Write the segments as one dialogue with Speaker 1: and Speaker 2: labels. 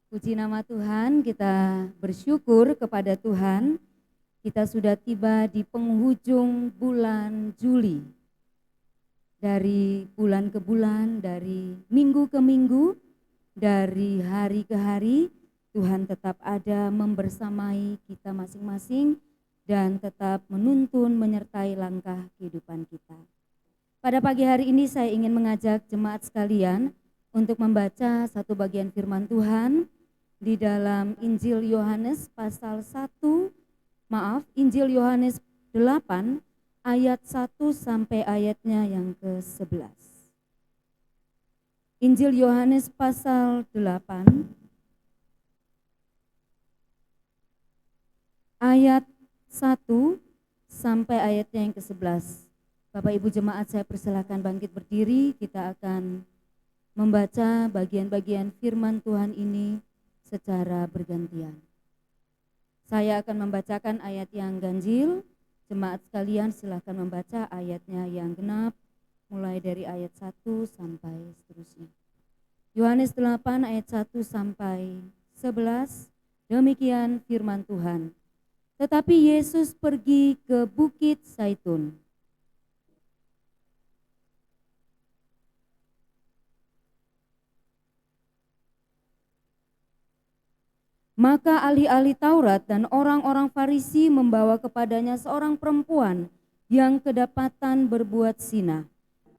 Speaker 1: Puji nama Tuhan, kita bersyukur kepada Tuhan. Kita sudah tiba di penghujung bulan Juli. Dari bulan ke bulan, dari minggu ke minggu, dari hari ke hari, Tuhan tetap ada membersamai kita masing-masing dan tetap menuntun menyertai langkah kehidupan kita. Pada pagi hari ini saya ingin mengajak jemaat sekalian untuk membaca satu bagian firman Tuhan di dalam Injil Yohanes pasal 1, Injil Yohanes 8 ayat 1 sampai ayatnya yang ke-11. Injil Yohanes pasal 8 ayat 1 sampai ayatnya yang ke-11. Bapak Ibu jemaat, saya persilakan bangkit berdiri, kita akan membaca bagian-bagian firman Tuhan ini secara bergantian. Saya akan membacakan ayat yang ganjil, jemaat sekalian silakan membaca ayatnya yang genap, mulai dari ayat 1 sampai seterusnya. Yohanes 8 ayat 1 sampai 11, demikian firman Tuhan. Tetapi Yesus pergi ke Bukit Zaitun. Maka ahli-ahli Taurat dan orang-orang Farisi membawa kepadanya seorang perempuan yang kedapatan berbuat zina.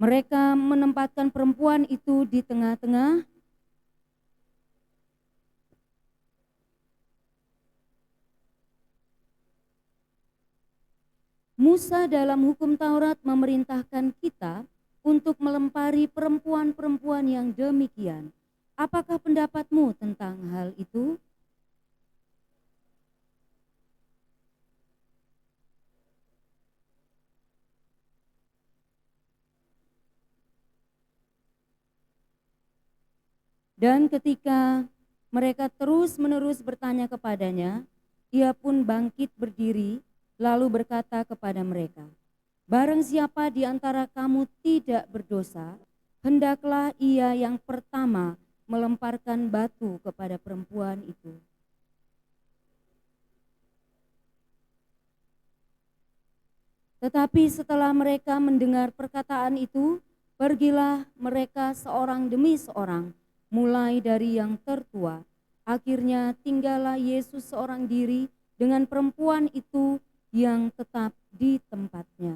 Speaker 1: Mereka menempatkan perempuan itu di tengah-tengah. Musa dalam hukum Taurat memerintahkan kita untuk melempari perempuan-perempuan yang demikian. Apakah pendapatmu tentang hal itu? Dan ketika mereka terus-menerus bertanya kepadanya, ia pun bangkit berdiri lalu berkata kepada mereka, barang siapa di antara kamu tidak berdosa, hendaklah ia yang pertama melemparkan batu kepada perempuan itu. Tetapi setelah mereka mendengar perkataan itu, pergilah mereka seorang demi seorang, mulai dari yang tertua. Akhirnya tinggallah Yesus seorang diri dengan perempuan itu yang tetap di tempatnya.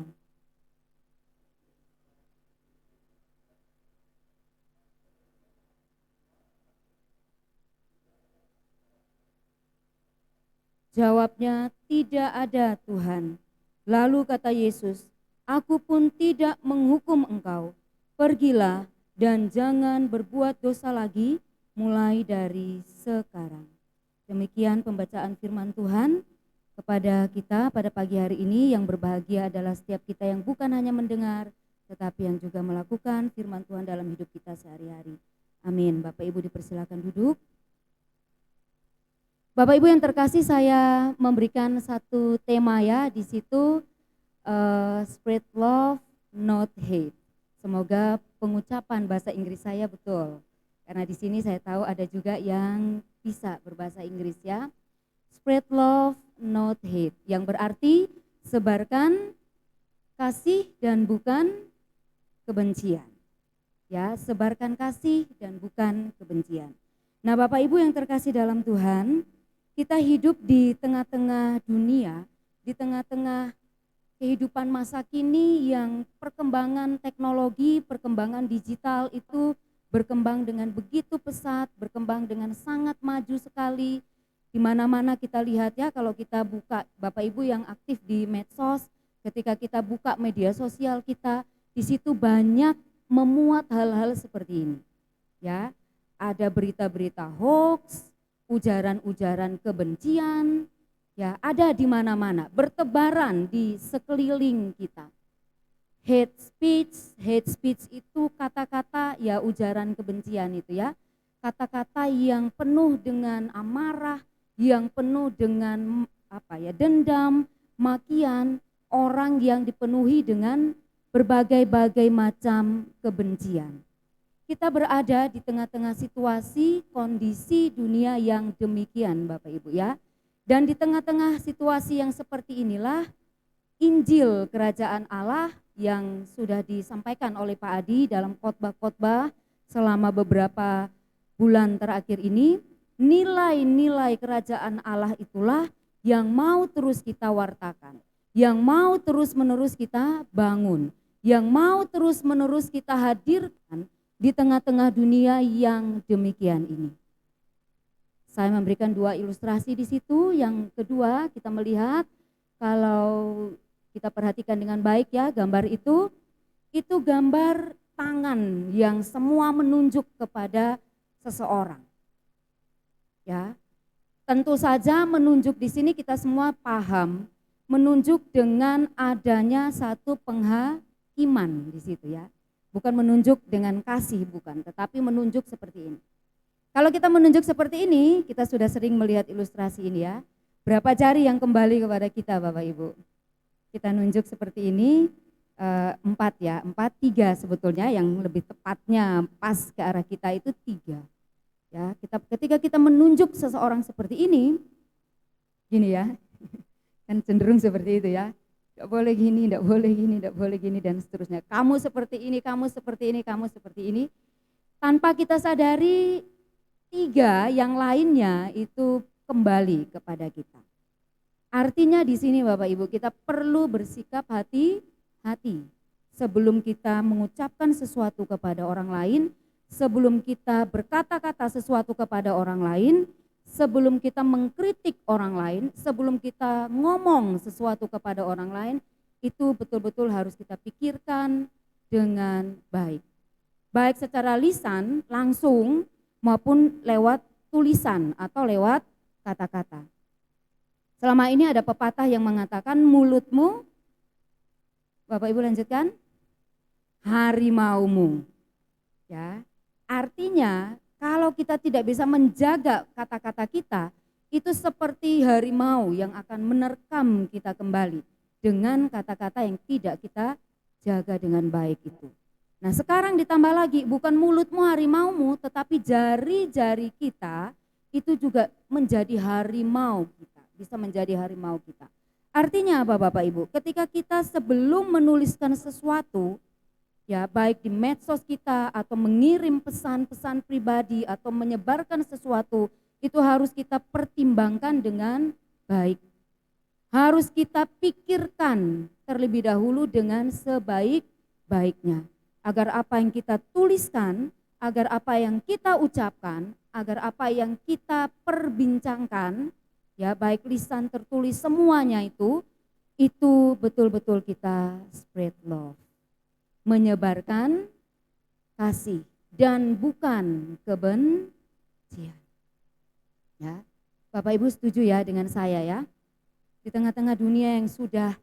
Speaker 1: Jawabnya, tidak ada Tuhan. Lalu kata Yesus, aku pun tidak menghukum engkau. Pergilah dan jangan berbuat dosa lagi mulai dari sekarang. Demikian pembacaan firman Tuhan kepada kita pada pagi hari ini. Yang berbahagia adalah setiap kita yang bukan hanya mendengar, tetapi yang juga melakukan firman Tuhan dalam hidup kita sehari-hari. Amin. Bapak Ibu dipersilakan duduk. Bapak Ibu yang terkasih, saya memberikan satu tema ya di situ, spread love not hate. Semoga pengucapan bahasa Inggris saya betul. Karena di sini saya tahu ada juga yang bisa berbahasa Inggris ya. Spread love not hate, yang berarti sebarkan kasih dan bukan kebencian. Ya, sebarkan kasih dan bukan kebencian. Nah, Bapak Ibu yang terkasih dalam Tuhan, kita hidup di tengah-tengah dunia, di tengah-tengah kehidupan masa kini yang perkembangan teknologi, perkembangan digital itu berkembang dengan begitu pesat, berkembang dengan sangat maju sekali. Di mana-mana kita lihat ya, kalau kita buka, Bapak Ibu yang aktif di medsos, ketika kita buka media sosial kita, di situ banyak memuat hal-hal seperti ini. Ya, ada berita-berita hoax, ujaran-ujaran kebencian, ya ada di mana-mana, bertebaran di sekeliling kita. Hate speech itu kata-kata ya ujaran kebencian itu ya, kata-kata yang penuh dengan amarah, yang penuh dengan dendam, makian, orang yang dipenuhi dengan berbagai-bagai macam kebencian. Kita berada di tengah-tengah situasi kondisi dunia yang demikian Bapak Ibu ya. Dan di tengah-tengah situasi yang seperti inilah Injil Kerajaan Allah yang sudah disampaikan oleh Pak Adi dalam khotbah-khotbah selama beberapa bulan terakhir ini, nilai-nilai Kerajaan Allah itulah yang mau terus kita wartakan, yang mau terus-menerus kita bangun, yang mau terus-menerus kita hadirkan di tengah-tengah dunia yang demikian ini. Saya memberikan 2 ilustrasi di situ. Yang kedua, kita melihat kalau kita perhatikan dengan baik ya, gambar itu gambar tangan yang semua menunjuk kepada seseorang. Ya. Tentu saja menunjuk di sini kita semua paham, menunjuk dengan adanya satu penghakiman di situ ya. Bukan menunjuk dengan kasih, bukan, tetapi menunjuk seperti ini. Kalau kita menunjuk seperti ini, kita sudah sering melihat ilustrasi ini ya. Berapa jari yang kembali kepada kita Bapak Ibu? Kita nunjuk seperti ini, 4 ya, 4, 3 sebetulnya, yang lebih tepatnya pas ke arah kita itu 3. Ya, ketika kita menunjuk seseorang seperti ini, gini ya, kan cenderung seperti itu ya. Tidak boleh gini, tidak boleh gini, tidak boleh gini, dan seterusnya. Kamu seperti ini, kamu seperti ini, kamu seperti ini. Tanpa kita sadari, 3 yang lainnya itu kembali kepada kita. Artinya di sini Bapak Ibu, kita perlu bersikap hati-hati sebelum kita mengucapkan sesuatu kepada orang lain, sebelum kita berkata-kata sesuatu kepada orang lain, sebelum kita mengkritik orang lain, sebelum kita ngomong sesuatu kepada orang lain, itu betul-betul harus kita pikirkan dengan baik. Baik secara lisan langsung maupun lewat tulisan atau lewat kata-kata. Selama ini ada pepatah yang mengatakan mulutmu, Bapak Ibu lanjutkan, harimaumu. Ya, artinya kalau kita tidak bisa menjaga kata-kata kita, itu seperti harimau yang akan menerkam kita kembali dengan kata-kata yang tidak kita jaga dengan baik itu. Nah sekarang ditambah lagi, bukan mulutmu harimaumu, tetapi jari-jari kita itu juga menjadi harimau kita, bisa menjadi harimau kita. Artinya apa Bapak Ibu? Ketika kita sebelum menuliskan sesuatu, ya baik di medsos kita atau mengirim pesan-pesan pribadi atau menyebarkan sesuatu, itu harus kita pertimbangkan dengan baik. Harus kita pikirkan terlebih dahulu dengan sebaik-baiknya. Agar apa yang kita tuliskan, agar apa yang kita ucapkan, agar apa yang kita perbincangkan, ya baik lisan tertulis semuanya itu betul-betul kita spread love. Menyebarkan kasih dan bukan kebencian. Ya, Bapak Ibu setuju ya dengan saya ya? Di tengah-tengah dunia yang sudah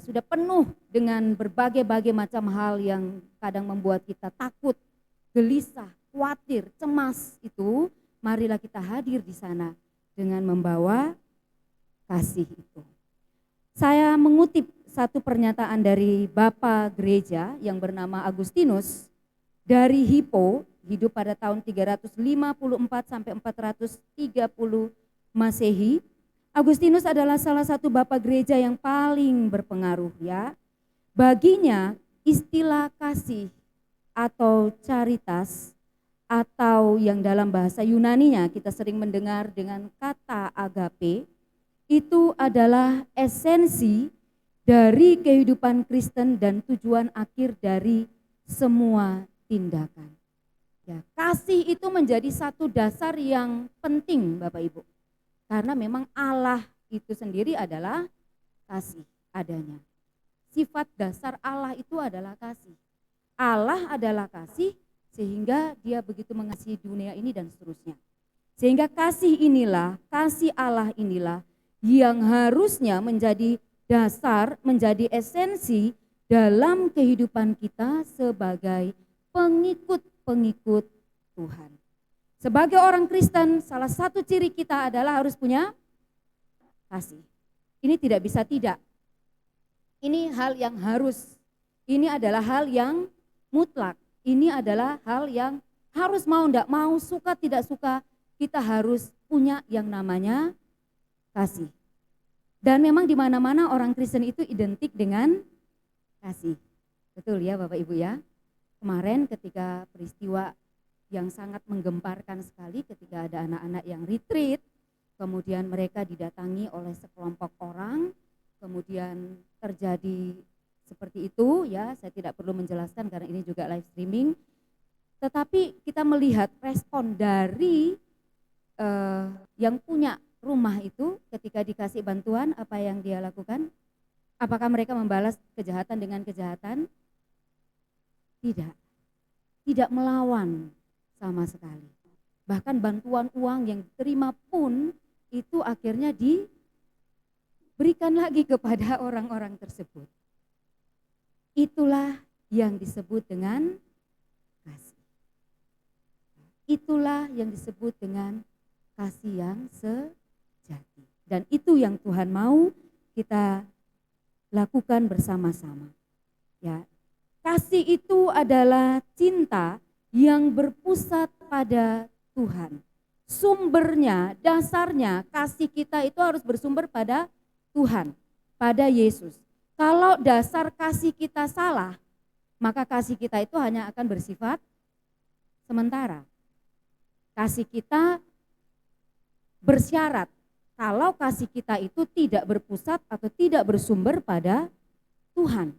Speaker 1: sudah penuh dengan berbagai-bagai macam hal yang kadang membuat kita takut, gelisah, khawatir, cemas itu, marilah kita hadir di sana dengan membawa kasih itu. Saya mengutip satu pernyataan dari Bapak Gereja yang bernama Agustinus dari Hippo, hidup pada tahun 354 sampai 430 Masehi. Agustinus adalah salah satu bapak gereja yang paling berpengaruh ya. Baginya istilah kasih atau caritas atau yang dalam bahasa Yunaninya kita sering mendengar dengan kata agape, itu adalah esensi dari kehidupan Kristen dan tujuan akhir dari semua tindakan. Ya, kasih itu menjadi satu dasar yang penting Bapak Ibu. Karena memang Allah itu sendiri adalah kasih adanya. Sifat dasar Allah itu adalah kasih. Allah adalah kasih sehingga dia begitu mengasihi dunia ini dan seterusnya. Sehingga kasih Allah inilah yang harusnya menjadi dasar, menjadi esensi dalam kehidupan kita sebagai pengikut-pengikut Tuhan. Sebagai orang Kristen, salah satu ciri kita adalah harus punya kasih. Ini tidak bisa tidak. Ini hal yang harus. Ini adalah hal yang mutlak. Ini adalah hal yang harus mau tidak mau, suka tidak suka, kita harus punya yang namanya kasih. Dan memang di mana-mana orang Kristen itu identik dengan kasih. Betul ya Bapak Ibu ya. Kemarin ketika peristiwa yang sangat menggemparkan sekali ketika ada anak-anak yang retreat, kemudian mereka didatangi oleh sekelompok orang, kemudian terjadi seperti itu ya, saya tidak perlu menjelaskan karena ini juga live streaming. Tetapi kita melihat respon dari yang punya rumah itu ketika dikasih bantuan, apa yang dia lakukan? Apakah mereka membalas kejahatan dengan kejahatan? Tidak, tidak melawan sama sekali. Bahkan bantuan uang yang diterima pun itu akhirnya diberikan lagi kepada orang-orang tersebut. Itulah yang disebut dengan kasih. Itulah yang disebut dengan kasih yang sejati. Dan itu yang Tuhan mau kita lakukan bersama-sama. Ya, kasih itu adalah cinta yang berpusat pada Tuhan. Sumbernya, dasarnya kasih kita itu harus bersumber pada Tuhan, pada Yesus. Kalau dasar kasih kita salah, maka kasih kita itu hanya akan bersifat sementara. Kasih kita bersyarat kalau kasih kita itu tidak berpusat atau tidak bersumber pada Tuhan.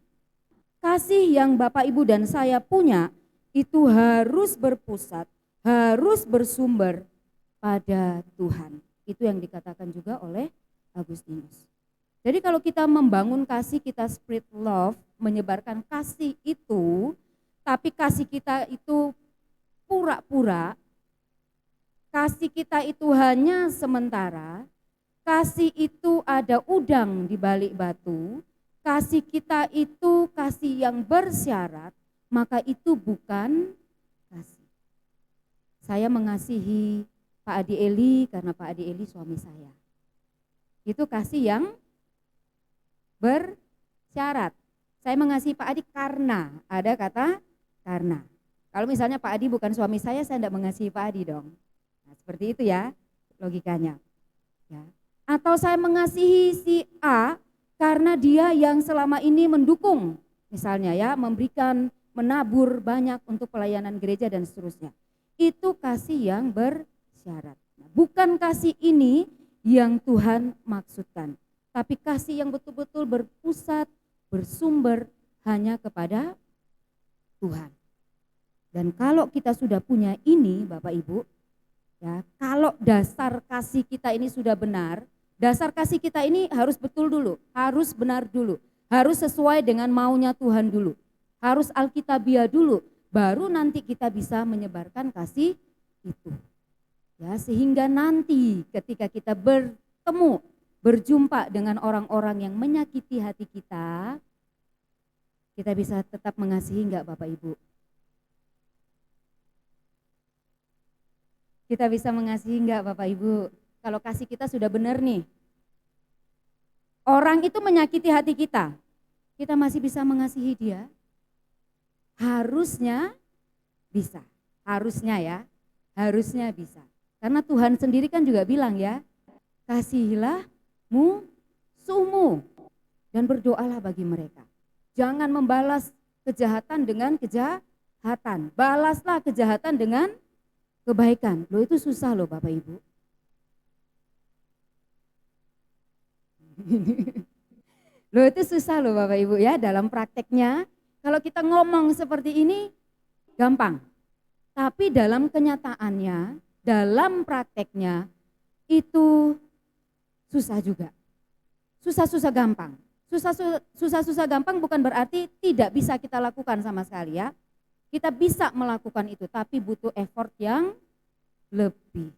Speaker 1: Kasih yang Bapak Ibu dan saya punya itu harus berpusat, harus bersumber pada Tuhan. Itu yang dikatakan juga oleh Agustinus. Jadi kalau kita membangun kasih, kita spread love, menyebarkan kasih itu, tapi kasih kita itu pura-pura, kasih kita itu hanya sementara, kasih itu ada udang di balik batu, kasih kita itu kasih yang bersyarat, maka itu bukan kasih. Saya mengasihi Pak Adi Eli karena Pak Adi Eli suami saya. Itu kasih yang bersyarat. Saya mengasihi Pak Adi karena, ada kata karena. Kalau misalnya Pak Adi bukan suami saya tidak mengasihi Pak Adi dong. Nah, seperti itu ya logikanya. Ya. Atau saya mengasihi si A karena dia yang selama ini mendukung, misalnya ya, memberikan, menabur banyak untuk pelayanan gereja dan seterusnya. Itu kasih yang bersyarat. Bukan kasih ini yang Tuhan maksudkan, tapi kasih yang betul-betul berpusat, bersumber hanya kepada Tuhan. Dan kalau kita sudah punya ini Bapak Ibu, ya, kalau dasar kasih kita ini sudah benar, dasar kasih kita ini harus betul dulu, harus benar dulu, harus sesuai dengan maunya Tuhan dulu, harus alkitabiah dulu, baru nanti kita bisa menyebarkan kasih itu. Ya, sehingga nanti ketika kita bertemu, berjumpa dengan orang-orang yang menyakiti hati kita bisa tetap mengasihi enggak Bapak Ibu? Kita bisa mengasihi enggak Bapak Ibu? Kalau kasih kita sudah benar nih. Orang itu menyakiti hati kita masih bisa mengasihi dia? Harusnya bisa, harusnya ya, harusnya bisa. Karena Tuhan sendiri kan juga bilang ya, kasihilah musuhmu dan berdoalah bagi mereka. Jangan membalas kejahatan dengan kejahatan, balaslah kejahatan dengan kebaikan. Loh itu susah loh Bapak Ibu. Loh itu susah loh Bapak Ibu ya, dalam prakteknya kalau kita ngomong seperti ini gampang. Tapi dalam kenyataannya, dalam prakteknya itu susah juga. Susah-susah gampang. Susah-susah gampang bukan berarti tidak bisa kita lakukan sama sekali ya. Kita bisa melakukan itu, tapi butuh effort yang lebih.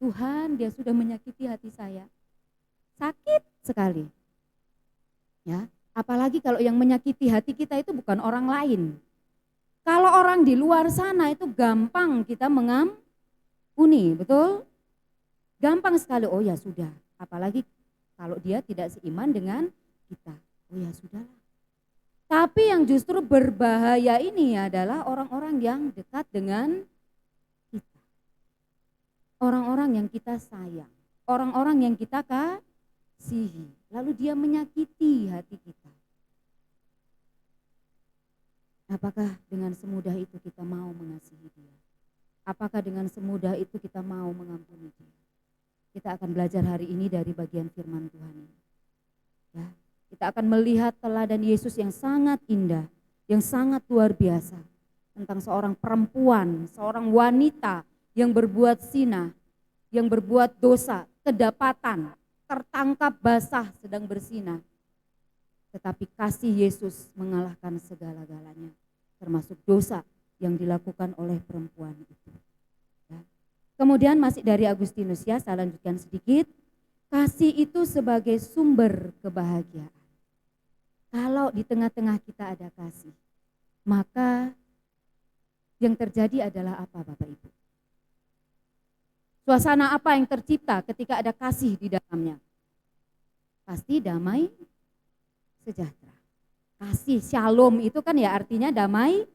Speaker 1: Tuhan, dia sudah menyakiti hati saya. Sakit sekali. Ya, apalagi kalau yang menyakiti hati kita itu bukan orang lain. Kalau orang di luar sana itu gampang kita mengampuni, betul? Gampang sekali, oh ya sudah. Apalagi kalau dia tidak seiman dengan kita. Oh ya sudahlah. Tapi yang justru berbahaya ini adalah orang-orang yang dekat dengan kita. Orang-orang yang kita sayang, orang-orang yang kita kasihi. Lalu dia menyakiti hati kita. Apakah dengan semudah itu kita mau mengasihi dia? Apakah dengan semudah itu kita mau mengampuni dia? Kita akan belajar hari ini dari bagian firman Tuhan ini. Ya, kita akan melihat teladan Yesus yang sangat indah, yang sangat luar biasa. Tentang seorang perempuan, seorang wanita yang berbuat zina, yang berbuat dosa, kedapatan, tertangkap basah sedang berzina. Tetapi kasih Yesus mengalahkan segala-galanya, termasuk dosa yang dilakukan oleh perempuan itu. Ya. Kemudian masih dari Agustinus ya, saya lanjutkan sedikit. Kasih itu sebagai sumber kebahagiaan. Kalau di tengah-tengah kita ada kasih, maka yang terjadi adalah apa Bapak Ibu? Suasana apa yang tercipta ketika ada kasih di dalamnya? Pasti damai sejahtera. Kasih shalom itu kan ya artinya damai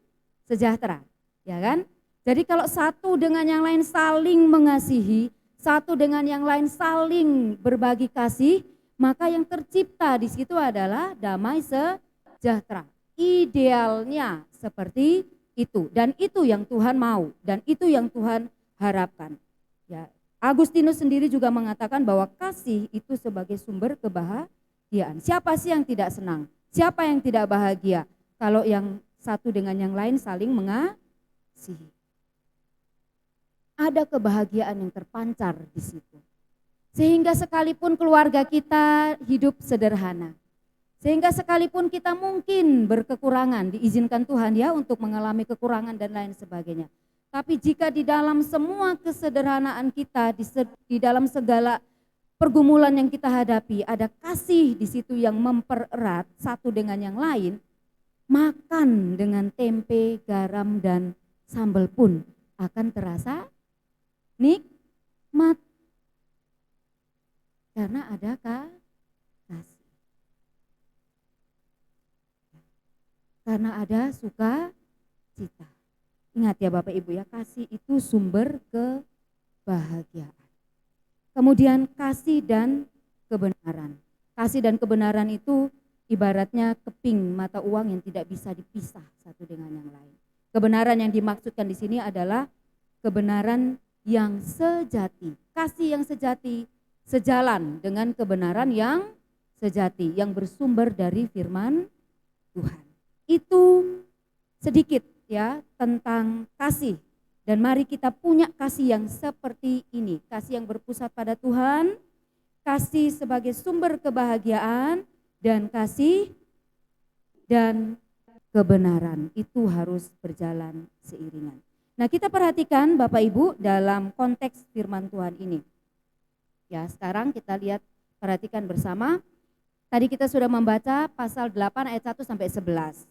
Speaker 1: sejahtera, ya kan? Jadi kalau satu dengan yang lain saling mengasihi, satu dengan yang lain saling berbagi kasih, maka yang tercipta di situ adalah damai sejahtera. Idealnya seperti itu, dan itu yang Tuhan mau, dan itu yang Tuhan harapkan. Ya, Agustinus sendiri juga mengatakan bahwa kasih itu sebagai sumber kebahagiaan. Siapa sih yang tidak senang? Siapa yang tidak bahagia kalau yang satu dengan yang lain saling mengasihi? Ada kebahagiaan yang terpancar di situ. Sehingga sekalipun keluarga kita hidup sederhana, sehingga sekalipun kita mungkin berkekurangan, diizinkan Tuhan ya untuk mengalami kekurangan dan lain sebagainya. Tapi jika di dalam semua kesederhanaan kita, di dalam segala pergumulan yang kita hadapi, ada kasih di situ yang mempererat satu dengan yang lain, makan dengan tempe, garam, dan sambal pun akan terasa nikmat. Karena ada kasih. Karena ada sukacita. Ingat ya Bapak Ibu ya, kasih itu sumber kebahagiaan. Kemudian kasih dan kebenaran. Kasih dan kebenaran itu ibaratnya keping mata uang yang tidak bisa dipisah satu dengan yang lain. Kebenaran yang dimaksudkan di sini adalah kebenaran yang sejati. Kasih yang sejati sejalan dengan kebenaran yang sejati yang bersumber dari firman Tuhan. Itu sedikit ya tentang kasih. Dan mari kita punya kasih yang seperti ini, kasih yang berpusat pada Tuhan, kasih sebagai sumber kebahagiaan, dan kasih dan kebenaran itu harus berjalan seiringan. Nah, kita perhatikan Bapak Ibu dalam konteks firman Tuhan ini. Ya, sekarang kita lihat, perhatikan bersama. Tadi kita sudah membaca pasal 8 ayat 1 sampai 11.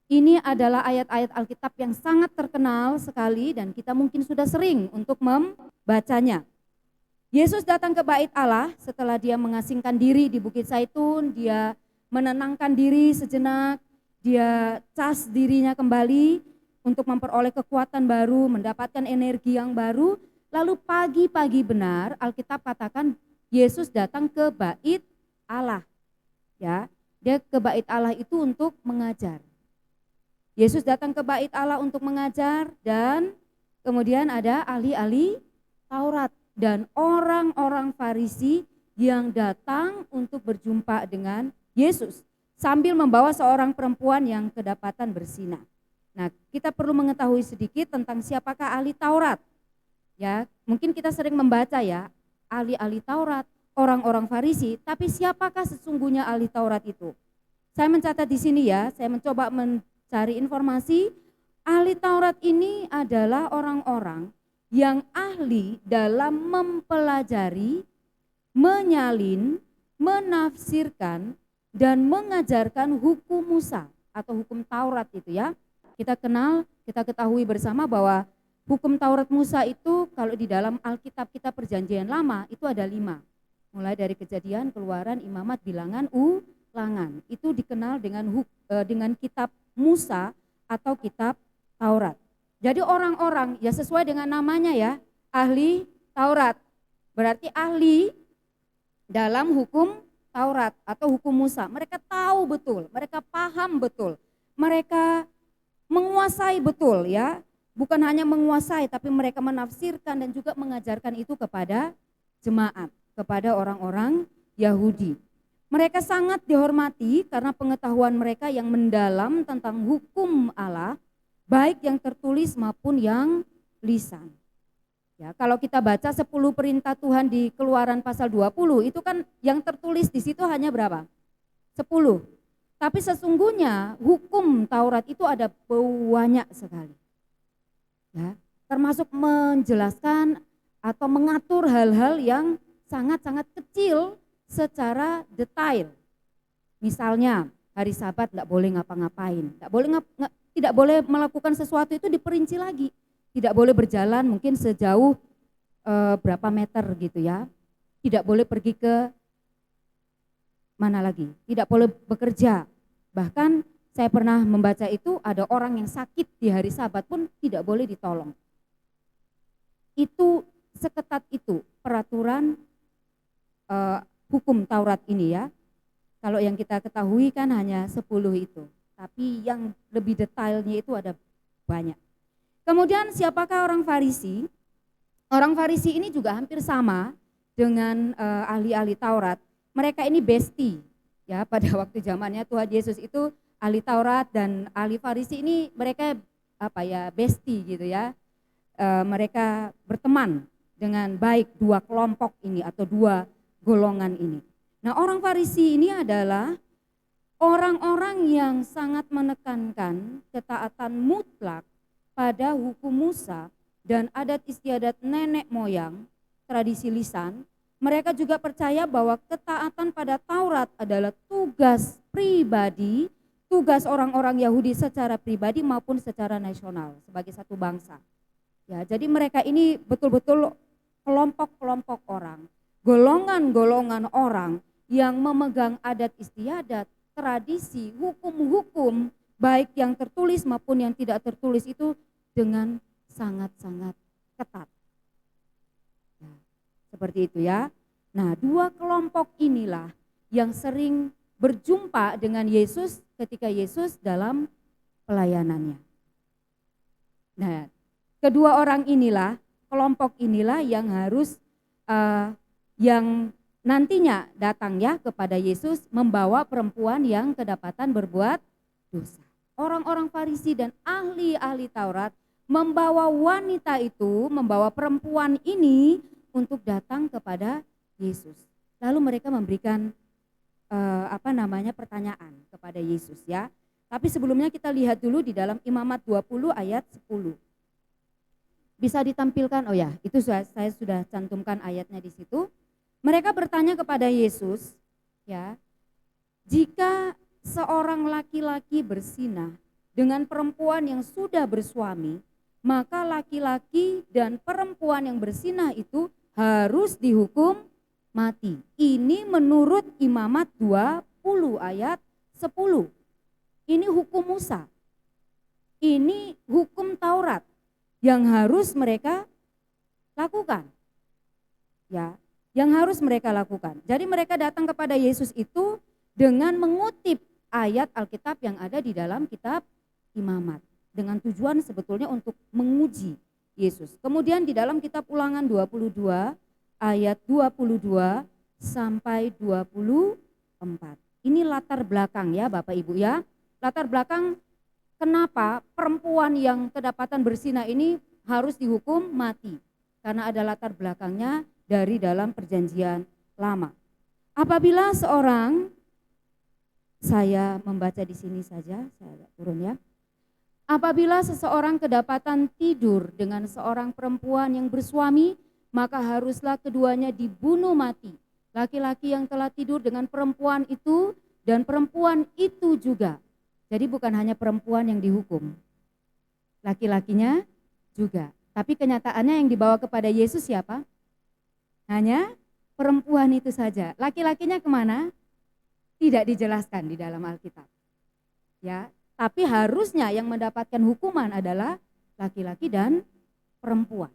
Speaker 1: Ini adalah ayat-ayat Alkitab yang sangat terkenal sekali dan kita mungkin sudah sering untuk membacanya. Yesus datang ke bait Allah setelah dia mengasingkan diri di Bukit Zaitun, dia menenangkan diri sejenak, dia cas dirinya kembali untuk memperoleh kekuatan baru, mendapatkan energi yang baru. Lalu pagi-pagi benar Alkitab katakan Yesus datang ke bait Allah. Ya, dia ke bait Allah itu untuk mengajar. Yesus datang ke bait Allah untuk mengajar dan kemudian ada ahli-ahli Taurat dan orang-orang Farisi yang datang untuk berjumpa dengan Yesus sambil membawa seorang perempuan yang kedapatan berzina. Nah, kita perlu mengetahui sedikit tentang siapakah ahli Taurat. Ya, mungkin kita sering membaca ya, ahli-ahli Taurat, orang-orang Farisi, tapi siapakah sesungguhnya ahli Taurat itu? Saya mencatat di sini ya, saya mencoba cari informasi, ahli Taurat ini adalah orang-orang yang ahli dalam mempelajari, menyalin, menafsirkan, dan mengajarkan hukum Musa atau hukum Taurat itu ya. Kita kenal, kita ketahui bersama bahwa hukum Taurat Musa itu kalau di dalam Alkitab kita Perjanjian Lama itu ada 5. Mulai dari Kejadian, Keluaran, Imamat, Bilangan, langan. Itu dikenal dengan kitab Musa atau kitab Taurat. Jadi orang-orang ya sesuai dengan namanya ya, ahli Taurat. Berarti ahli dalam hukum Taurat atau hukum Musa. Mereka tahu betul, mereka paham betul. Mereka menguasai betul ya. Bukan hanya menguasai tapi mereka menafsirkan dan juga mengajarkan itu kepada jemaat, kepada orang-orang Yahudi. Mereka sangat dihormati karena pengetahuan mereka yang mendalam tentang hukum Allah, baik yang tertulis maupun yang lisan. Ya, kalau kita baca 10 perintah Tuhan di Keluaran pasal 20, itu kan yang tertulis di situ hanya berapa? 10. Tapi sesungguhnya hukum Taurat itu ada banyak sekali. Ya, termasuk menjelaskan atau mengatur hal-hal yang sangat-sangat kecil secara detail. Misalnya hari Sabat tidak boleh ngapa-ngapain, tidak boleh melakukan sesuatu itu diperinci lagi. Tidak boleh berjalan mungkin sejauh berapa meter gitu ya. Tidak boleh pergi ke mana lagi. Tidak boleh bekerja. Bahkan saya pernah membaca itu ada orang yang sakit di hari Sabat pun tidak boleh ditolong. Itu seketat itu peraturan hukum Taurat ini ya. Kalau yang kita ketahui kan hanya 10 itu. Tapi yang lebih detailnya itu ada banyak. Kemudian siapakah orang Farisi? Orang Farisi ini juga hampir sama dengan ahli-ahli Taurat. Mereka ini bestie ya, pada waktu zamannya Tuhan Yesus itu ahli Taurat dan ahli Farisi ini mereka bestie gitu ya. Mereka berteman dengan baik dua kelompok ini atau dua golongan ini. Nah, orang Farisi ini adalah orang-orang yang sangat menekankan ketaatan mutlak pada hukum Musa dan adat istiadat nenek moyang, tradisi lisan. Mereka juga percaya bahwa ketaatan pada Taurat adalah tugas pribadi, tugas orang-orang Yahudi secara pribadi maupun secara nasional sebagai satu bangsa. Ya, jadi mereka ini betul-betul kelompok-kelompok orang, golongan-golongan orang yang memegang adat istiadat, tradisi, hukum-hukum baik yang tertulis maupun yang tidak tertulis itu dengan sangat-sangat ketat. Nah, seperti itu ya. Nah, dua kelompok inilah yang sering berjumpa dengan Yesus ketika Yesus dalam pelayanannya. Nah, kedua orang inilah, kelompok inilah yang harus yang nantinya datang ya kepada Yesus membawa perempuan yang kedapatan berbuat dosa. Orang-orang Farisi dan ahli-ahli Taurat membawa wanita itu, membawa perempuan ini untuk datang kepada Yesus. Lalu mereka memberikan pertanyaan kepada Yesus ya. Tapi sebelumnya kita lihat dulu di dalam Imamat 20 ayat 10. Bisa ditampilkan, oh ya, itu saya sudah cantumkan ayatnya di situ. Mereka bertanya kepada Yesus, ya, jika seorang laki-laki berzinah dengan perempuan yang sudah bersuami, maka laki-laki dan perempuan yang berzinah itu harus dihukum mati. Ini menurut Imamat 20 ayat 10. Ini hukum Musa. Ini hukum Taurat yang harus mereka lakukan. Ya, yang harus mereka lakukan. Jadi mereka datang kepada Yesus itu dengan mengutip ayat Alkitab yang ada di dalam kitab Imamat. Dengan tujuan sebetulnya untuk menguji Yesus. Kemudian di dalam kitab Ulangan 22 ayat 22 sampai 24. Ini latar belakang ya Bapak Ibu ya. Latar belakang kenapa perempuan yang kedapatan berzinah ini harus dihukum mati. Karena ada latar belakangnya dari dalam perjanjian lama. Apabila seorang, saya membaca di sini saja, saya turun ya. Apabila seseorang kedapatan tidur dengan seorang perempuan yang bersuami, maka haruslah keduanya dibunuh mati. Laki-laki yang telah tidur dengan perempuan itu dan perempuan itu juga. Jadi bukan hanya perempuan yang dihukum, laki-lakinya juga. Tapi kenyataannya yang dibawa kepada Yesus siapa? Hanya perempuan itu saja. Laki-lakinya kemana? Tidak dijelaskan di dalam Alkitab. Ya, tapi harusnya yang mendapatkan hukuman adalah laki-laki dan perempuan.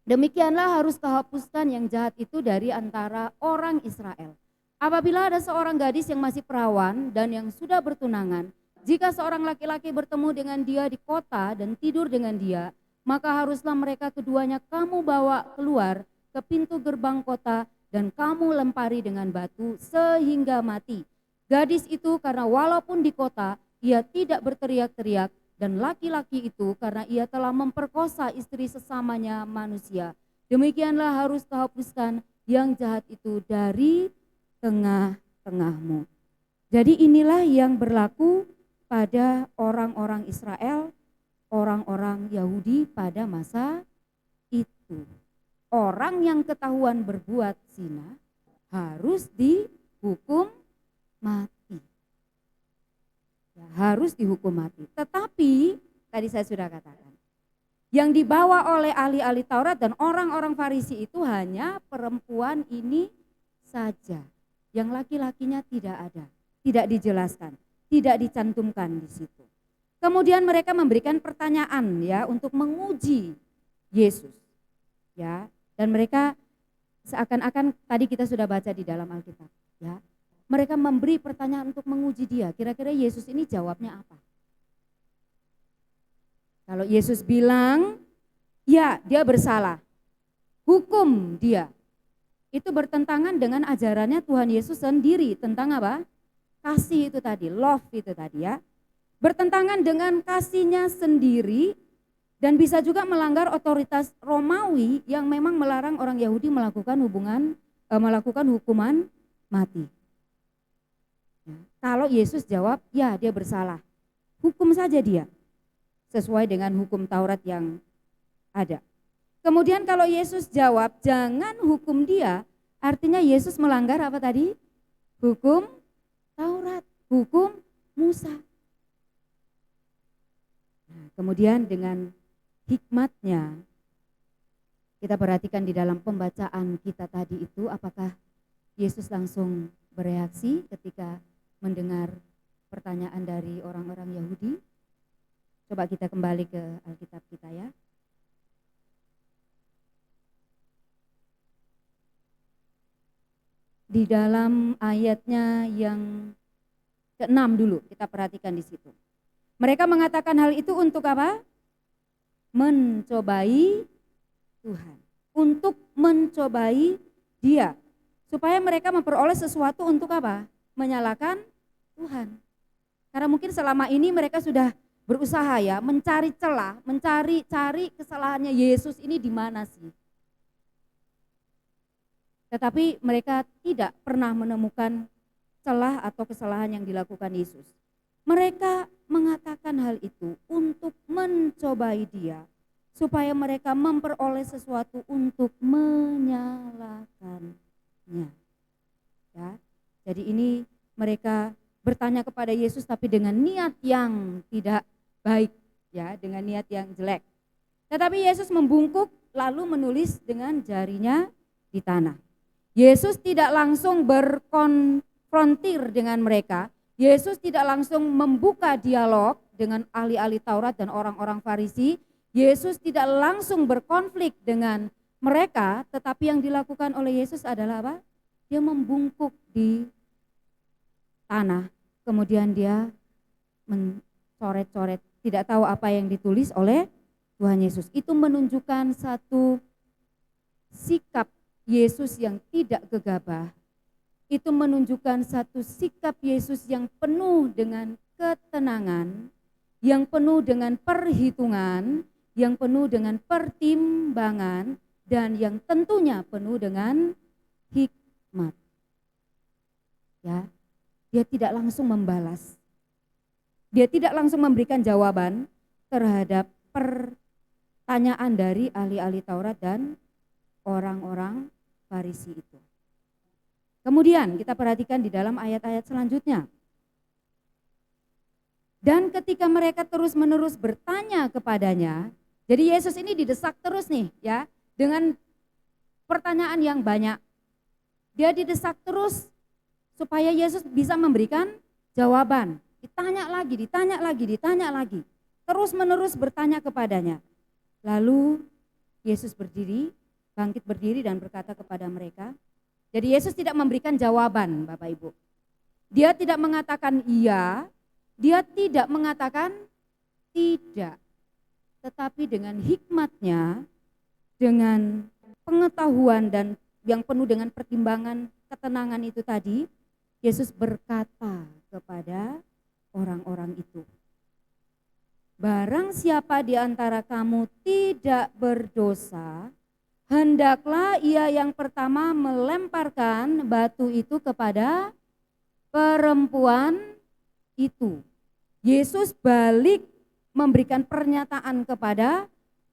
Speaker 1: Demikianlah harus kehapuskan yang jahat itu dari antara orang Israel. Apabila ada seorang gadis yang masih perawan dan yang sudah bertunangan, jika seorang laki-laki bertemu dengan dia di kota dan tidur dengan dia, maka haruslah mereka keduanya kamu bawa keluar ke pintu gerbang kota dan kamu lempari dengan batu sehingga mati. Gadis itu karena walaupun di kota, ia tidak berteriak-teriak, dan laki-laki itu karena ia telah memperkosa istri sesamanya manusia. Demikianlah harus kehapuskan yang jahat itu dari tengah-tengahmu. Jadi inilah yang berlaku pada orang-orang Israel, orang-orang Yahudi pada masa itu. Orang yang ketahuan berbuat zina harus dihukum mati. Ya, harus dihukum mati. Tetapi tadi saya sudah katakan, yang dibawa oleh ahli-ahli Taurat dan orang-orang Farisi itu hanya perempuan ini saja. Yang laki-lakinya tidak ada, tidak dijelaskan, tidak dicantumkan di situ. Kemudian mereka memberikan pertanyaan ya untuk menguji Yesus. Ya, dan mereka seakan-akan tadi kita sudah baca di dalam Alkitab, ya. Mereka memberi pertanyaan untuk menguji dia. Kira-kira Yesus ini jawabnya apa? Kalau Yesus bilang, ya dia bersalah, hukum dia. Itu bertentangan dengan ajarannya Tuhan Yesus sendiri tentang apa? Kasih itu tadi, love itu tadi ya. Bertentangan dengan kasihnya sendiri dan bisa juga melanggar otoritas Romawi yang memang melarang orang Yahudi melakukan hukuman mati. Kalau Yesus jawab, ya dia bersalah, hukum saja dia sesuai dengan hukum Taurat yang ada. Kemudian kalau Yesus jawab, jangan hukum dia, artinya Yesus melanggar apa tadi? Hukum Taurat, hukum Musa. Nah, kemudian dengan hikmatnya, kita perhatikan di dalam pembacaan kita tadi itu, apakah Yesus langsung bereaksi ketika mendengar pertanyaan dari orang-orang Yahudi? Coba kita kembali ke Alkitab kita ya. Di dalam ayatnya yang ke-6 dulu, kita perhatikan di situ. Mereka mengatakan hal itu untuk apa? Mencobai Tuhan. Untuk mencobai dia. Supaya mereka memperoleh sesuatu untuk apa? Menyalahkan Tuhan. Karena mungkin selama ini mereka sudah berusaha ya mencari celah, mencari kesalahannya Yesus ini di mana sih. Tetapi mereka tidak pernah menemukan celah atau kesalahan yang dilakukan Yesus. Mereka mengatakan hal itu untuk mencobai dia supaya mereka memperoleh sesuatu untuk menyalahkannya. Ya. Jadi ini mereka bertanya kepada Yesus tapi dengan niat yang tidak baik, ya, dengan niat yang jelek. Tetapi Yesus membungkuk lalu menulis dengan jarinya di tanah. Yesus tidak langsung berkonfrontir dengan mereka. Yesus tidak langsung membuka dialog dengan ahli-ahli Taurat dan orang-orang Farisi. Yesus tidak langsung berkonflik dengan mereka, tetapi yang dilakukan oleh Yesus adalah apa? Dia membungkuk di tanah, kemudian dia mencoret-coret, tidak tahu apa yang ditulis oleh Tuhan Yesus. Itu menunjukkan satu sikap Yesus yang tidak gegabah. Itu menunjukkan satu sikap Yesus yang penuh dengan ketenangan, yang penuh dengan perhitungan, yang penuh dengan pertimbangan, dan yang tentunya penuh dengan hikmat. Ya, dia tidak langsung membalas. Dia tidak langsung memberikan jawaban terhadap pertanyaan dari ahli-ahli Taurat dan orang-orang Farisi itu. Kemudian kita perhatikan di dalam ayat-ayat selanjutnya. Dan ketika mereka terus-menerus bertanya kepadanya, jadi Yesus ini didesak terus nih ya, dengan pertanyaan yang banyak. Dia didesak terus supaya Yesus bisa memberikan jawaban. Ditanya lagi, ditanya lagi, ditanya lagi. Terus menerus bertanya kepadanya. Lalu Yesus berdiri, bangkit berdiri dan berkata kepada mereka. Jadi Yesus tidak memberikan jawaban, Bapak Ibu. Dia tidak mengatakan iya, dia tidak mengatakan tidak. Tetapi dengan hikmatnya, dengan pengetahuan dan yang penuh dengan pertimbangan ketenangan itu tadi, Yesus berkata kepada orang-orang itu, barang siapa di antara kamu tidak berdosa, hendaklah ia yang pertama melemparkan batu itu kepada perempuan itu. Yesus balik memberikan pernyataan kepada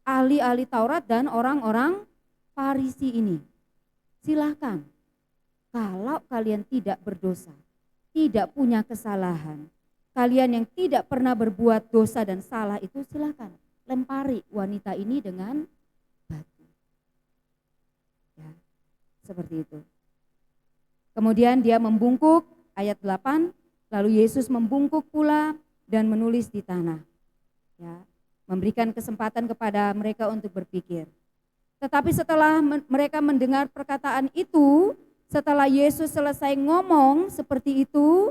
Speaker 1: ahli-ahli Taurat dan orang-orang Farisi ini. Silahkan, kalau kalian tidak berdosa, tidak punya kesalahan, kalian yang tidak pernah berbuat dosa dan salah itu silahkan lempari wanita ini dengan batu. Ya, seperti itu. Kemudian dia membungkuk, ayat 8, lalu Yesus membungkuk pula dan menulis di tanah. Ya, memberikan kesempatan kepada mereka untuk berpikir. Tetapi setelah mereka mendengar perkataan itu, setelah Yesus selesai ngomong seperti itu,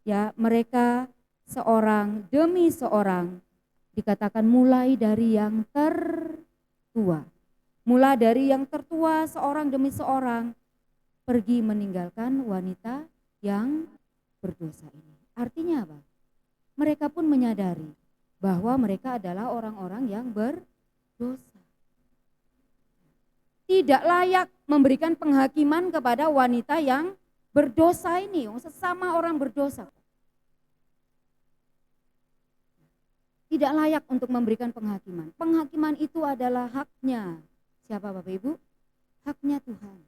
Speaker 1: ya mereka seorang demi seorang, dikatakan mulai dari yang tertua. Mulai dari yang tertua seorang demi seorang pergi meninggalkan wanita yang berdosa ini. Artinya apa? Mereka pun menyadari bahwa mereka adalah orang-orang yang berdosa. Tidak layak memberikan penghakiman kepada wanita yang berdosa ini, sesama orang berdosa. Tidak layak untuk memberikan penghakiman. Penghakiman itu adalah haknya. Siapa Bapak Ibu? Haknya Tuhan.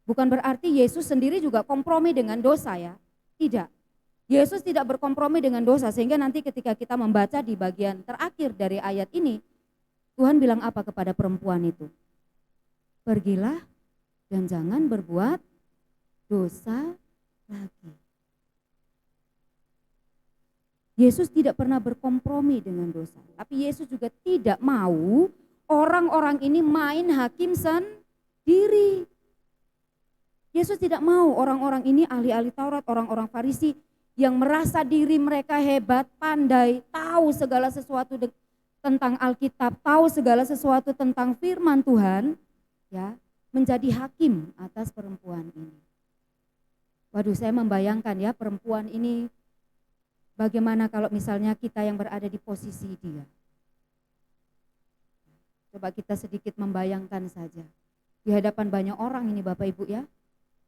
Speaker 1: Bukan berarti Yesus sendiri juga kompromi dengan dosa ya. Tidak. Yesus tidak berkompromi dengan dosa, sehingga nanti ketika kita membaca di bagian terakhir dari ayat ini, Tuhan bilang apa kepada perempuan itu? Pergilah dan jangan berbuat dosa lagi. Yesus tidak pernah berkompromi dengan dosa, tapi Yesus juga tidak mau orang-orang ini main hakim sendiri. Yesus tidak mau orang-orang ini ahli-ahli Taurat, orang-orang Farisi yang merasa diri mereka hebat, pandai, tahu segala sesuatu tentang Alkitab, tahu segala sesuatu tentang firman Tuhan, ya, menjadi hakim atas perempuan ini. Waduh, saya membayangkan ya perempuan ini, bagaimana kalau misalnya kita yang berada di posisi dia. Coba kita sedikit membayangkan saja. Di hadapan banyak orang ini Bapak Ibu ya.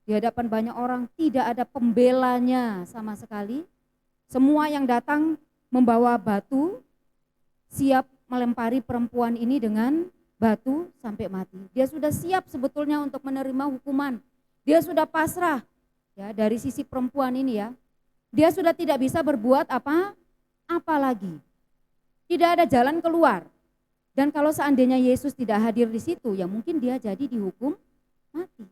Speaker 1: Di hadapan banyak orang tidak ada pembelanya sama sekali. Semua yang datang membawa batu, siap melempari perempuan ini dengan batu sampai mati. Dia sudah siap sebetulnya untuk menerima hukuman. Dia sudah pasrah ya dari sisi perempuan ini ya. Dia sudah tidak bisa berbuat apa lagi. Tidak ada jalan keluar. Dan kalau seandainya Yesus tidak hadir di situ, ya mungkin dia jadi dihukum mati.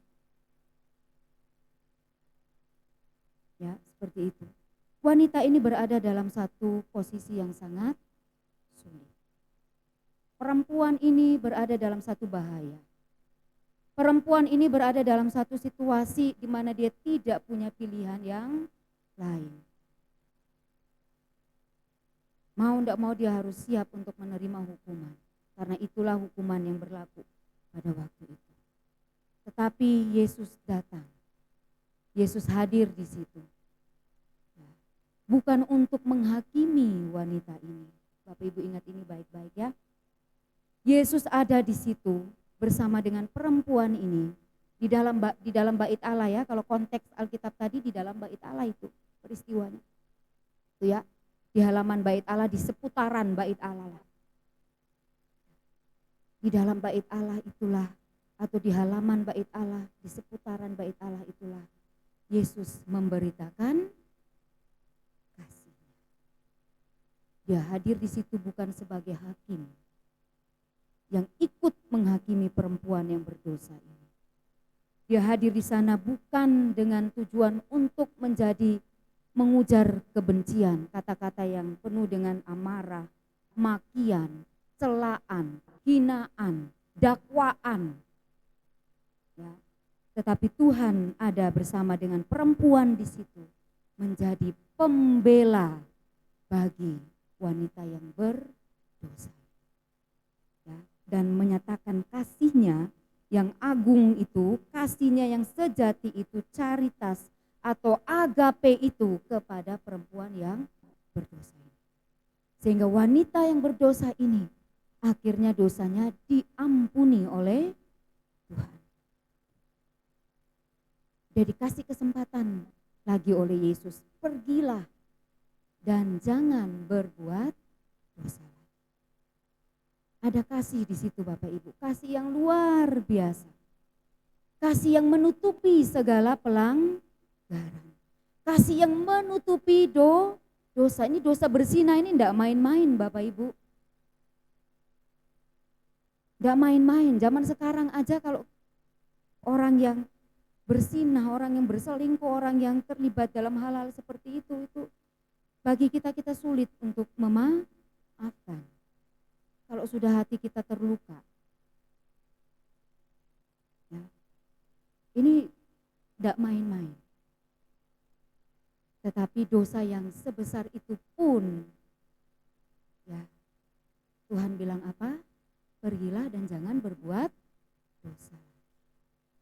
Speaker 1: Ya, seperti itu. Wanita ini berada dalam satu posisi yang sangat sulit. Perempuan ini berada dalam satu bahaya. Perempuan ini berada dalam satu situasi di mana dia tidak punya pilihan yang lain. Mau tidak mau dia harus siap untuk menerima hukuman. Karena itulah hukuman yang berlaku pada waktu itu. Tetapi Yesus datang. Yesus hadir di situ. Bukan untuk menghakimi wanita ini. Bapak Ibu ingat ini baik-baik ya. Yesus ada di situ bersama dengan perempuan ini di dalam bait Allah ya. Kalau konteks Alkitab tadi di dalam bait Allah itu peristiwanya. Itu ya, di halaman bait Allah, di seputaran bait Allah. Di dalam bait Allah itulah, atau di halaman bait Allah, di seputaran bait Allah itulah Yesus memberitakan kasih-Nya. Dia hadir di situ bukan sebagai hakim yang ikut menghakimi perempuan yang berdosa ini. Dia hadir di sana bukan dengan tujuan untuk mengujar kebencian, kata-kata yang penuh dengan amarah, makian, celaan, hinaan, dakwaan. Ya. Tetapi Tuhan ada bersama dengan perempuan di situ, menjadi pembela bagi wanita yang berdosa. Ya. Dan menyatakan kasihnya yang agung itu, kasihnya yang sejati itu, caritas atau agape itu kepada perempuan yang berdosa. Sehingga wanita yang berdosa ini akhirnya dosanya diampuni oleh Tuhan. Dia dikasih kesempatan lagi oleh Yesus, pergilah dan jangan berbuat dosa. Ada kasih di situ Bapak Ibu, kasih yang luar biasa. Kasih yang menutupi segala pelanggaran. Kasih yang menutupi dosa. Ini dosa berzina ini enggak main-main Bapak Ibu. Enggak main-main. Zaman sekarang aja kalau orang yang berzina, orang yang berselingkuh, orang yang terlibat dalam hal-hal seperti itu bagi kita sulit untuk memaafkan. Kalau sudah hati kita terluka. Ya. Ini tidak main-main. Tetapi dosa yang sebesar itu pun, ya Tuhan bilang apa? Pergilah dan jangan berbuat dosa.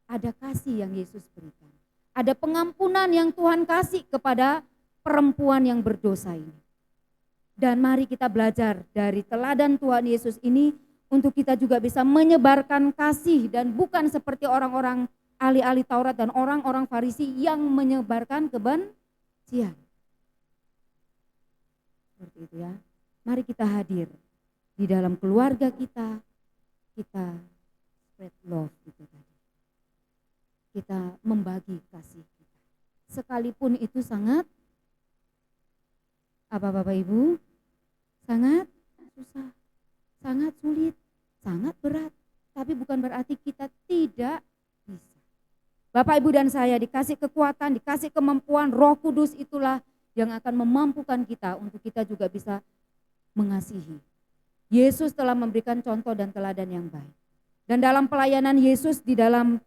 Speaker 1: Ada kasih yang Yesus berikan. Ada pengampunan yang Tuhan kasih kepada perempuan yang berdosa ini. Dan mari kita belajar dari teladan Tuhan Yesus ini untuk kita juga bisa menyebarkan kasih dan bukan seperti orang-orang ahli-ahli Taurat dan orang-orang Farisi yang menyebarkan kebencian. Seperti itu ya. Mari kita hadir di dalam keluarga kita spread love itu tadi. Kita membagi kasih kita. Sekalipun itu sangat apa Bapak Ibu? Sangat susah, sangat sulit, sangat berat. Tapi bukan berarti kita tidak bisa. Bapak Ibu dan saya dikasih kekuatan, dikasih kemampuan, Roh Kudus itulah yang akan memampukan kita untuk kita juga bisa mengasihi. Yesus telah memberikan contoh dan teladan yang baik. Dan dalam pelayanan Yesus di dalam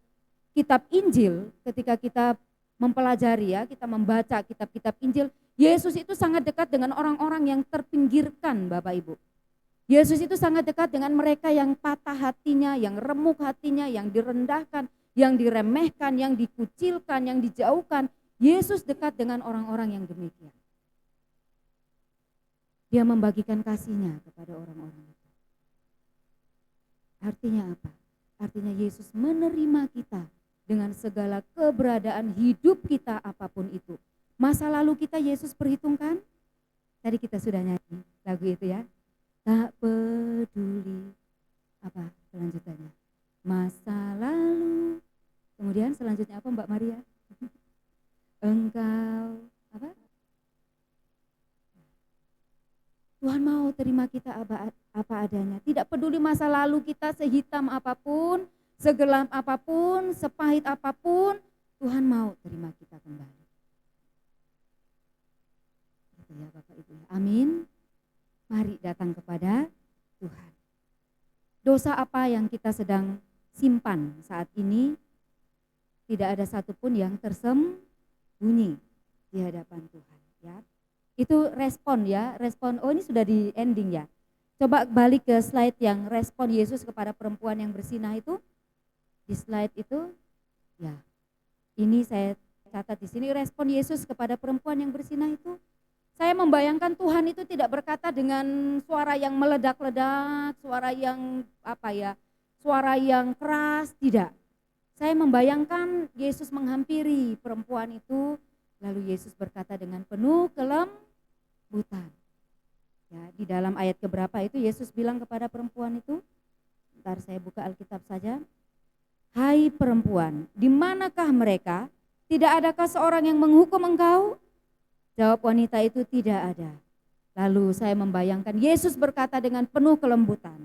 Speaker 1: kitab Injil, ketika kita mempelajari ya, kita membaca kitab-kitab Injil, Yesus itu sangat dekat dengan orang-orang yang terpinggirkan Bapak Ibu. Yesus itu sangat dekat dengan mereka yang patah hatinya, yang remuk hatinya, yang direndahkan, yang diremehkan, yang dikucilkan, yang dijauhkan. Yesus dekat dengan orang-orang yang demikian. Dia membagikan kasihnya kepada orang-orang itu. Artinya apa? Artinya Yesus menerima kita dengan segala keberadaan hidup kita apapun itu. Masa lalu kita Yesus perhitungkan. Tadi kita sudah nyanyi lagu itu ya. Tak peduli apa selanjutnya. Masa lalu. Kemudian selanjutnya apa Mbak Maria? Engkau apa? Tuhan mau terima kita apa adanya. Tidak peduli masa lalu kita sehitam apapun, segelap apapun, sepahit apapun, Tuhan mau terima kita kembali. Itu ya Bapak Ibu. Amin. Mari datang kepada Tuhan. Dosa apa yang kita sedang simpan saat ini? Tidak ada satupun yang tersembunyi di hadapan Tuhan. Ya. Itu respon ya, respon. Oh ini sudah di ending ya. Coba balik ke slide yang respon Yesus kepada perempuan yang bersinah itu. Di slide itu, ya. Ini saya catat di sini respon Yesus kepada perempuan yang bersinah itu. Saya membayangkan Tuhan itu tidak berkata dengan suara yang meledak-ledak, suara yang suara yang keras, tidak. Saya membayangkan Yesus menghampiri perempuan itu, lalu Yesus berkata dengan penuh kelembutan. Ya, di dalam ayat keberapa itu Yesus bilang kepada perempuan itu, ntar saya buka Alkitab saja. Hai perempuan, di manakah mereka? Tidak adakah seorang yang menghukum engkau? Jawab wanita itu, tidak ada. Lalu saya membayangkan Yesus berkata dengan penuh kelembutan,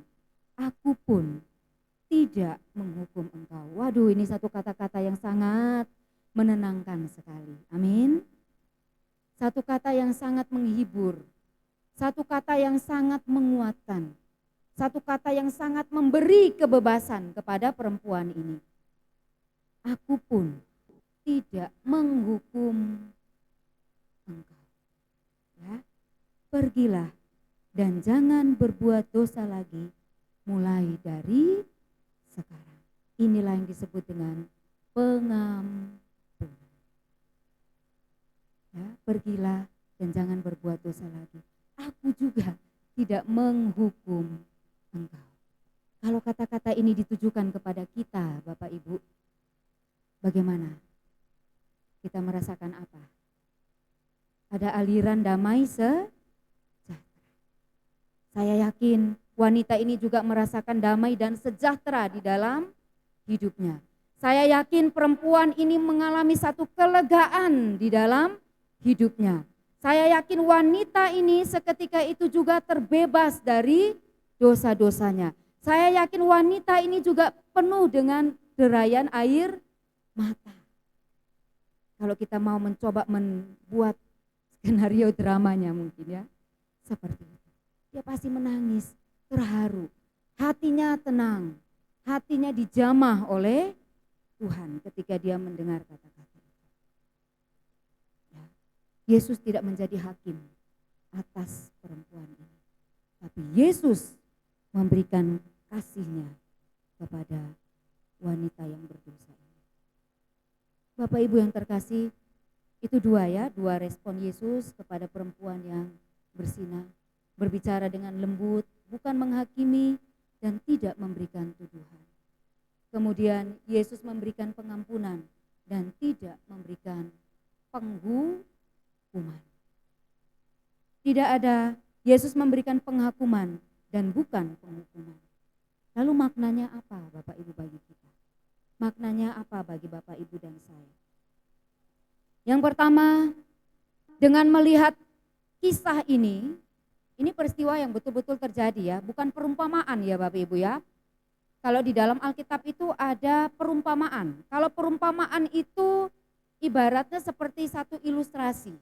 Speaker 1: aku pun tidak menghukum engkau. Waduh, ini satu kata-kata yang sangat menenangkan sekali. Amin. Satu kata yang sangat menghibur. Satu kata yang sangat menguatkan. Satu kata yang sangat memberi kebebasan kepada perempuan ini. Aku pun tidak menghukum engkau. Ya, pergilah dan jangan berbuat dosa lagi mulai dari sekarang. Inilah yang disebut dengan pengampunan. Ya, pergilah dan jangan berbuat dosa lagi. Aku juga tidak menghukum engkau. Kalau kata-kata ini ditujukan kepada kita, Bapak Ibu, bagaimana? Kita merasakan apa? Ada aliran damai sejahtera. Saya yakin wanita ini juga merasakan damai dan sejahtera di dalam hidupnya. Saya yakin perempuan ini mengalami satu kelegaan di dalam hidupnya. Saya yakin wanita ini seketika itu juga terbebas dari dosa-dosanya. Saya yakin wanita ini juga penuh dengan derayan air mata. Kalau kita mau mencoba membuat skenario dramanya mungkin ya, seperti itu. Dia pasti menangis, terharu, hatinya tenang, hatinya dijamah oleh Tuhan ketika dia mendengar kata-kata itu. Ya. Yesus tidak menjadi hakim atas perempuan ini, tapi Yesus memberikan kasih-Nya kepada wanita yang berdosa ini. Bapak Ibu yang terkasih, itu dua respon Yesus kepada perempuan yang bersinah, berbicara dengan lembut, bukan menghakimi dan tidak memberikan tuduhan. Kemudian Yesus memberikan pengampunan dan tidak memberikan penghukuman. Tidak ada Yesus memberikan penghakuman dan bukan penghukuman. Lalu maknanya apa Bapak Ibu bagi kita? Maknanya apa bagi Bapak Ibu dan saya? Yang pertama, dengan melihat kisah ini peristiwa yang betul-betul terjadi ya, bukan perumpamaan ya Bapak Ibu ya. Kalau di dalam Alkitab itu ada perumpamaan. Kalau perumpamaan itu ibaratnya seperti satu ilustrasi.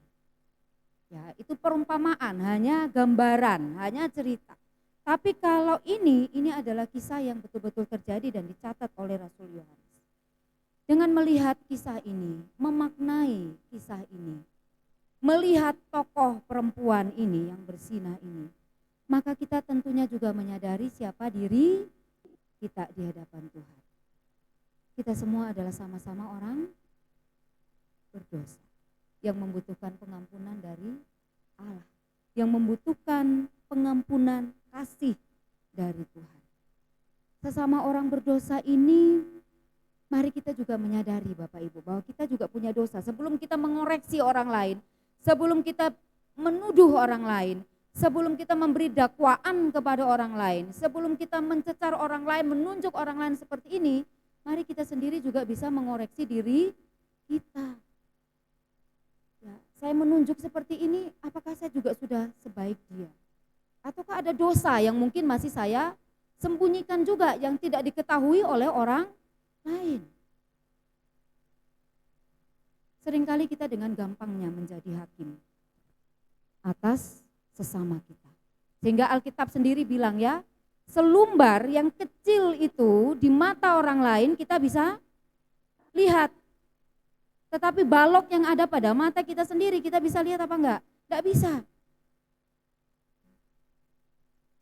Speaker 1: Ya, itu perumpamaan, hanya gambaran, hanya cerita. Tapi kalau ini adalah kisah yang betul-betul terjadi dan dicatat oleh Rasul Yohanes. Dengan melihat kisah ini, memaknai kisah ini, melihat tokoh perempuan ini yang bersinah ini, maka kita tentunya juga menyadari siapa diri kita di hadapan Tuhan. Kita semua adalah sama-sama orang berdosa yang membutuhkan pengampunan dari Allah, yang membutuhkan pengampunan kasih dari Tuhan. Sesama orang berdosa ini, mari kita juga menyadari Bapak Ibu bahwa kita juga punya dosa. Sebelum kita mengoreksi orang lain, sebelum kita menuduh orang lain, sebelum kita memberi dakwaan kepada orang lain, sebelum kita mencecar orang lain, menunjuk orang lain seperti ini, mari kita sendiri juga bisa mengoreksi diri kita. Ya, saya menunjuk seperti ini, apakah saya juga sudah sebaik dia? Ataukah ada dosa yang mungkin masih saya sembunyikan juga yang tidak diketahui oleh orang lain? Seringkali kita dengan gampangnya menjadi hakim atas sesama kita. Sehingga Alkitab sendiri bilang ya, selumbar yang kecil itu di mata orang lain kita bisa lihat. Tetapi balok yang ada pada mata kita sendiri kita bisa lihat apa enggak? Enggak bisa.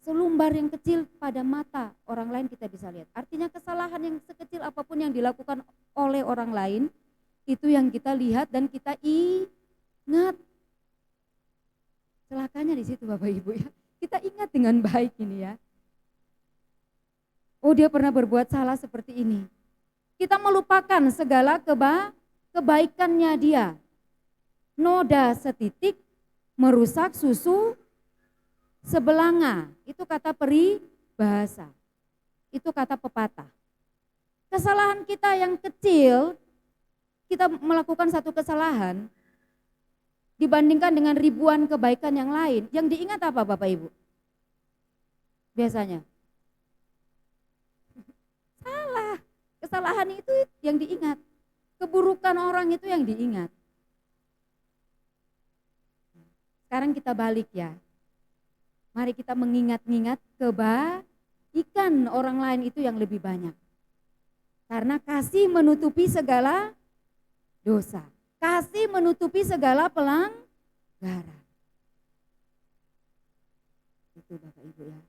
Speaker 1: Selumbar yang kecil pada mata orang lain kita bisa lihat. Artinya kesalahan yang sekecil apapun yang dilakukan oleh orang lain, itu yang kita lihat dan kita ingat. Celakanya di situ Bapak Ibu ya. Kita ingat dengan baik ini ya. Oh, dia pernah berbuat salah seperti ini. Kita melupakan segala kebaikannya dia. Noda setitik merusak susu sebelanga. Itu kata peribahasa. Itu kata pepatah. Kesalahan kita yang kecil, kita melakukan satu kesalahan dibandingkan dengan ribuan kebaikan yang lain. Yang diingat apa Bapak Ibu? Biasanya Kesalahan itu yang diingat. Keburukan orang itu yang diingat. Sekarang kita balik ya. Mari kita mengingat-ingat kebaikan orang lain itu yang lebih banyak. Karena kasih menutupi segala dosa. Kasih menutupi segala pelanggaran. Itu Bapak Ibu ya.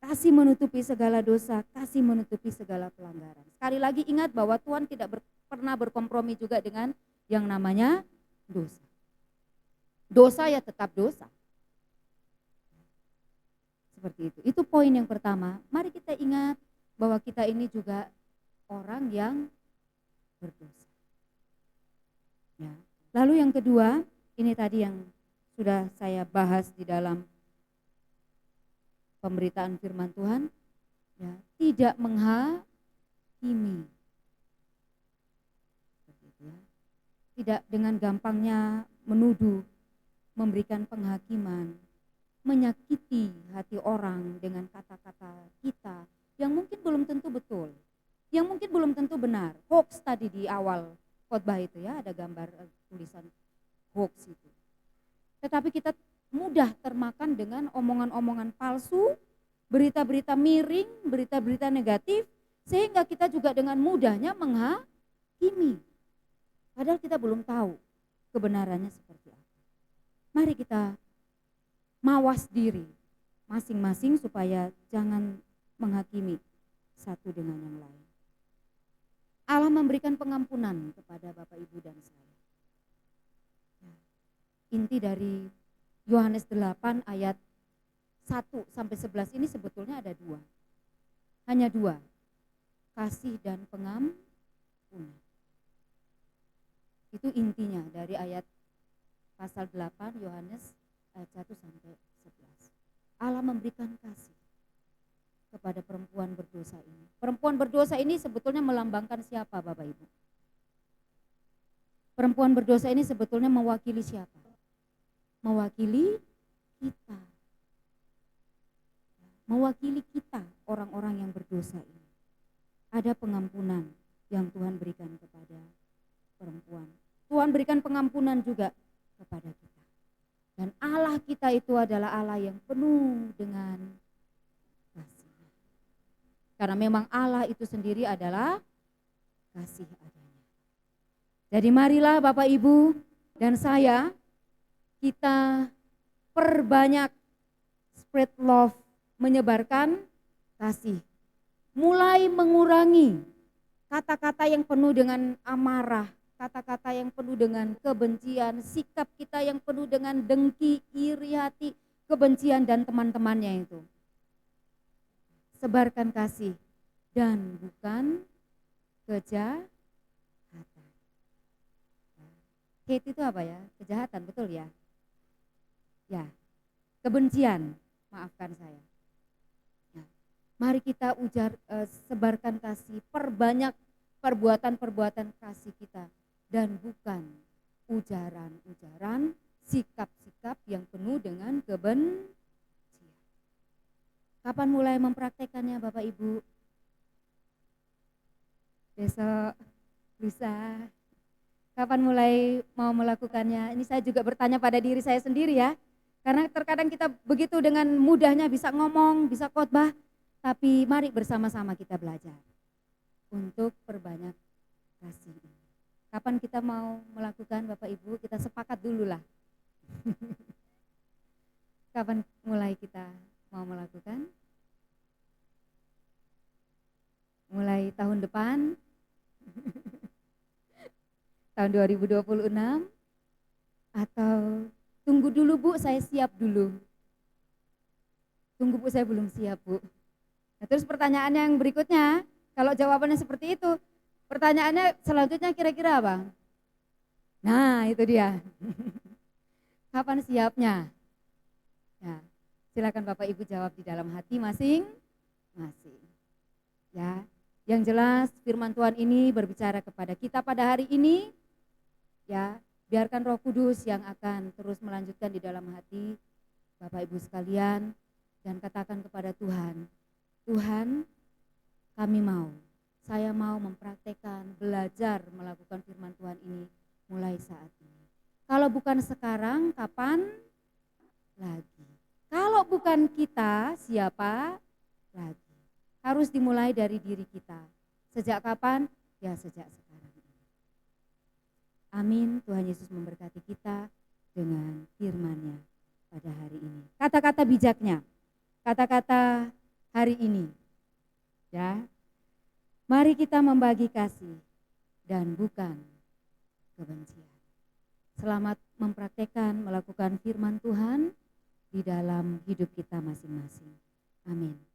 Speaker 1: Kasih menutupi segala dosa, kasih menutupi segala pelanggaran. Sekali lagi ingat bahwa Tuhan tidak pernah berkompromi juga dengan yang namanya dosa. Dosa ya tetap dosa. Seperti itu. Itu poin yang pertama. Mari kita ingat bahwa kita ini juga orang yang berdosa. Ya. Lalu yang kedua, ini tadi yang sudah saya bahas di dalam pemberitaan firman Tuhan, ya, tidak menghakimi. Ya. Tidak dengan gampangnya menuduh, memberikan penghakiman, menyakiti hati orang dengan kata-kata kita yang mungkin belum tentu betul, yang mungkin belum tentu benar. Hoax tadi di awal khotbah itu ya, ada gambar tulisan hoax itu. Tetapi kita mudah termakan dengan omongan-omongan palsu, berita-berita miring, berita-berita negatif, sehingga kita juga dengan mudahnya menghakimi. Padahal kita belum tahu kebenarannya seperti apa. Mari kita mawas diri masing-masing supaya jangan menghakimi satu dengan yang lain. Allah memberikan pengampunan kepada Bapak Ibu dan saya. Inti dari Yohanes 8 ayat 1 sampai 11 ini sebetulnya ada dua. Hanya dua. Kasih dan pengampunan. Itu intinya dari ayat pasal 8 Yohanes ayat 1 sampai 11. Allah memberikan kasih kepada perempuan berdosa ini. Perempuan berdosa ini sebetulnya melambangkan siapa Bapak Ibu? Perempuan berdosa ini sebetulnya mewakili siapa? Mewakili kita. Mewakili kita orang-orang yang berdosa ini. Ada pengampunan yang Tuhan berikan kepada perempuan. Tuhan berikan pengampunan juga kepada kita. Dan Allah kita itu adalah Allah yang penuh dengan kasih. Karena memang Allah itu sendiri adalah kasih adanya. Jadi marilah Bapak Ibu dan saya, kita perbanyak spread love, menyebarkan kasih. Mulai mengurangi kata-kata yang penuh dengan amarah, kata-kata yang penuh dengan kebencian, sikap kita yang penuh dengan dengki, iri hati, kebencian dan teman-temannya itu. Sebarkan kasih dan bukan kejahatan. Hate itu apa ya? Kejahatan, betul ya? Ya, kebencian, maafkan saya. Ya. Mari kita sebarkan kasih, perbanyak perbuatan-perbuatan kasih kita, dan bukan ujaran-ujaran, sikap-sikap yang penuh dengan kebencian. Kapan mulai mempraktekannya Bapak Ibu? Besok, lusa. Kapan mulai mau melakukannya? Ini saya juga bertanya pada diri saya sendiri ya. Karena terkadang kita begitu dengan mudahnya bisa ngomong, bisa khotbah, tapi mari bersama-sama kita belajar untuk perbanyak kasih. Kapan kita mau melakukan Bapak Ibu? Kita sepakat dulu lah. Kapan mulai kita mau melakukan? Mulai tahun depan? Tahun 2026? Atau tunggu dulu Bu, saya siap dulu. Tunggu Bu, saya belum siap Bu. Nah, terus pertanyaannya yang berikutnya, kalau jawabannya seperti itu, pertanyaannya selanjutnya kira-kira apa? Nah itu dia. Kapan siapnya? Ya, silakan Bapak Ibu jawab di dalam hati masing-masing. Ya, yang jelas firman Tuhan ini berbicara kepada kita pada hari ini. Ya, biarkan Roh Kudus yang akan terus melanjutkan di dalam hati Bapak Ibu sekalian dan katakan kepada Tuhan, Tuhan, kami mau saya mau mempraktekkan, belajar melakukan firman Tuhan ini mulai saat ini. Kalau bukan sekarang, kapan lagi? Kalau bukan kita, siapa lagi? Harus dimulai dari diri kita. Sejak kapan? Ya sejak sekarang. Amin. Tuhan Yesus memberkati kita dengan firman-Nya pada hari ini. Kata-kata bijaknya, kata-kata hari ini. Ya. Mari kita membagi kasih dan bukan kebencian. Selamat mempraktekkan melakukan firman Tuhan di dalam hidup kita masing-masing. Amin.